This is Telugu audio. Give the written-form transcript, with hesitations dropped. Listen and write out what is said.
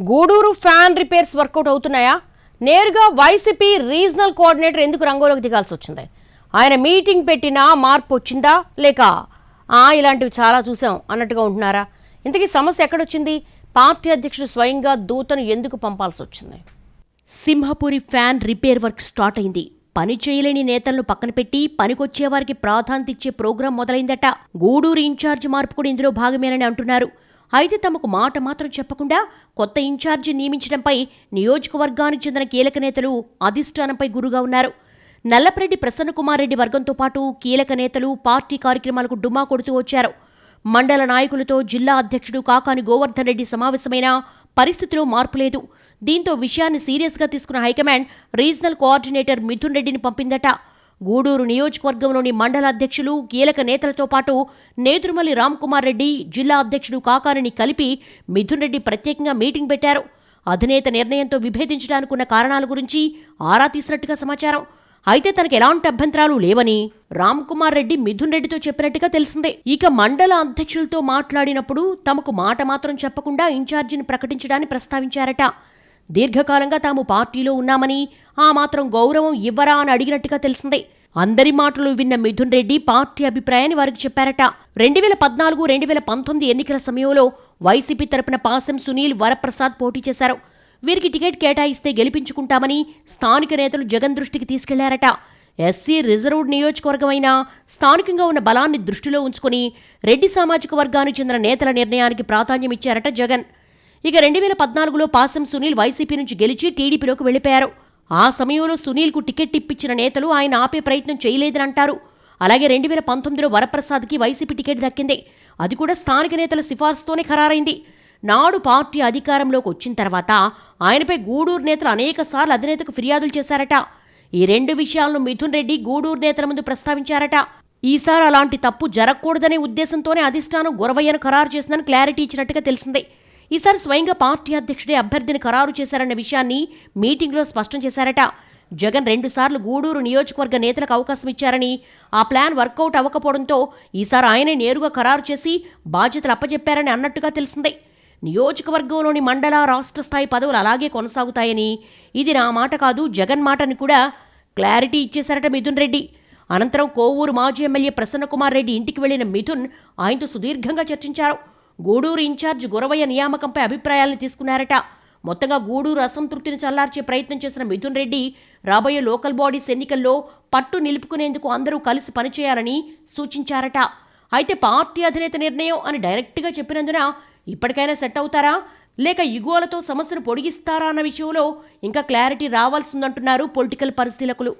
గూడూరు ఫ్యాన్ రిపేర్స్ వర్కౌట్ అవుతున్నాయా? నేరుగా వైసీపీ రీజనల్ కోఆర్డినేటర్ ఎందుకు రంగంలోకి దిగాల్సి వచ్చింది? ఆయన మీటింగ్ పెట్టినా మార్పు వచ్చిందా లేక ఇలాంటివి చాలా చూసాం అన్నట్టుగా ఉంటున్నారా? ఇంతకీ సమస్య ఎక్కడొచ్చింది? పార్టీ అధ్యక్షుడు స్వయంగా దూతను ఎందుకు పంపాల్సి వచ్చింది? Simhapuri fan repair work start అయింది. పని చేయలేని నేతలను పక్కన పెట్టి పనికొచ్చే వారికి ప్రాధాన్యత ఇచ్చే ప్రోగ్రాం మొదలైందట. గూడూరు ఇన్ఛార్జి మార్పు కూడా ఇందులో భాగమేనని అంటున్నారు. అయితే తమకు మాట మాత్రం చెప్పకుండా కొత్త ఇన్ఛార్జి నియమించడంపై నియోజకవర్గానికి చెందిన కీలక నేతలు అధిష్టానంపై గురుగా ఉన్నారు. నల్లపరెడ్డి ప్రసన్నకుమార్ రెడ్డి వర్గంతో పాటు కీలక నేతలు పార్టీ కార్యక్రమాలకు డుమ్మా కొడుతూ వచ్చారు. మండల నాయకులతో జిల్లా అధ్యక్షుడు కాకాని గోవర్ధన్ రెడ్డి సమావేశమైన పరిస్థితిలో మార్పు లేదు. దీంతో విషయాన్ని సీరియస్గా తీసుకున్న హైకమాండ్ రీజనల్ కోఆర్డినేటర్ మిథున్ రెడ్డిని పంపిందట. గూడూరు నియోజకవర్గంలోని మండల అధ్యక్షులు కీలక నేతలతో పాటు నేదురుమల్లి రామ్కుమార్ రెడ్డి జిల్లా అధ్యక్షుడు కాకానిని కలిపి మిథున్ రెడ్డి ప్రత్యేకంగా మీటింగ్ పెట్టారు. అధినేత నిర్ణయంతో విభేదించడానికున్న కారణాల గురించి ఆరా తీసినట్టుగా సమాచారం. అయితే తనకు ఎలాంటి అభ్యంతరాలు లేవని రామ్కుమార్ రెడ్డి మిథున్ రెడ్డితో చెప్పినట్టుగా తెలిసిందే. ఇక మండల అధ్యక్షులతో మాట్లాడినప్పుడు తమకు మాట మాత్రం చెప్పకుండా ఇన్ఛార్జిని ప్రకటించడాన్ని ప్రస్తావించారట. దీర్ఘకాలంగా తాము పార్టీలో ఉన్నామని ఆ మాత్రం గౌరవం ఇవ్వరా అని అడిగినట్టుగా తెలిసిందే. అందరి మాటలు విన్న మిథున్ రెడ్డి పార్టీ అభిప్రాయాన్ని వారికి చెప్పారట. 2014-2019 ఎన్నికల సమయంలో వైసీపీ తరపున పాసం సునీల్ వరప్రసాద్ పోటీ చేశారు. వీరికి టికెట్ కేటాయిస్తే గెలిపించుకుంటామని స్థానిక నేతలు జగన్ దృష్టికి తీసుకెళ్లారట. ఎస్సీ రిజర్వ్డ్ నియోజకవర్గమైన స్థానికంగా ఉన్న బలాన్ని దృష్టిలో ఉంచుకుని రెడ్డి సామాజిక వర్గానికి చెందిన నేతల నిర్ణయానికి ప్రాధాన్యమిచ్చారట జగన్. ఇక 2014లో పాసం సునీల్ వైసీపీ నుంచి గెలిచి టీడీపీలోకి వెళ్లిపోయారు. ఆ సమయంలో సునీల్కు టికెట్ ఇప్పించిన నేతలు ఆయన ఆపే ప్రయత్నం చేయలేదని అంటారు. అలాగే 2019లో వరప్రసాద్కి వైసీపీ టికెట్ దక్కింది. అది కూడా స్థానిక నేతల సిఫార్సుతోనే ఖరారైంది. నాడు పార్టీ అధికారంలోకి వచ్చిన తర్వాత ఆయనపై గూడూరు నేతలు అనేకసార్లు అధినేతకు ఫిర్యాదులు చేశారట. ఈ రెండు విషయాలను మిథున్ రెడ్డి గూడూరు నేతల ముందు ప్రస్తావించారట. ఈసారి అలాంటి తప్పు జరగకూడదనే ఉద్దేశంతోనే అధిష్టానం గురవయ్యను ఖరారు చేసిందని క్లారిటీ ఇచ్చినట్టుగా తెలిసిందే. ఈసారి స్వయంగా పార్టీ అధ్యక్షుడే అభ్యర్థిని ఖరారు చేశారన్న విషయాన్ని మీటింగ్లో స్పష్టం చేశారట. జగన్ 2 సార్లు గూడూరు నియోజకవర్గ నేతలకు అవకాశం ఇచ్చారని, ఆ ప్లాన్ వర్కౌట్ అవ్వకపోవడంతో ఈసారి ఆయనే నేరుగా ఖరారు చేసి బాధ్యతలు అప్పచెప్పారని అన్నట్టుగా తెలిసిందే. నియోజకవర్గంలోని మండల రాష్ట్ర స్థాయి పదవులు అలాగే కొనసాగుతాయని, ఇది నా మాట కాదు జగన్ మాటని కూడా క్లారిటీ ఇచ్చేశారట మిథున్ రెడ్డి. అనంతరం కోవూరు మాజీ ఎమ్మెల్యే ప్రసన్నకుమార్ రెడ్డి ఇంటికి వెళ్లిన మిథున్ ఆయనతో సుదీర్ఘంగా చర్చించారు. గూడూరు ఇన్ఛార్జ్ గురవయ్య నియామకంపై అభిప్రాయాలను తీసుకున్నారట. మొత్తంగా గూడూరు అసంతృప్తిని చల్లార్చే ప్రయత్నం చేసిన మిథున్ రెడ్డి రాబోయే లోకల్ బాడీస్ ఎన్నికల్లో పట్టు నిలుపుకునేందుకు అందరూ కలిసి పనిచేయాలని సూచించారట. అయితే పార్టీ అధినేత నిర్ణయం అని డైరెక్ట్గా చెప్పినందున ఇప్పటికైనా సెట్ అవుతారా లేక ఇగోలతో సమస్యను పొడిగిస్తారా అన్న విషయంలో ఇంకా క్లారిటీ రావాల్సిందంటున్నారు పొలిటికల్ పరిశీలకులు.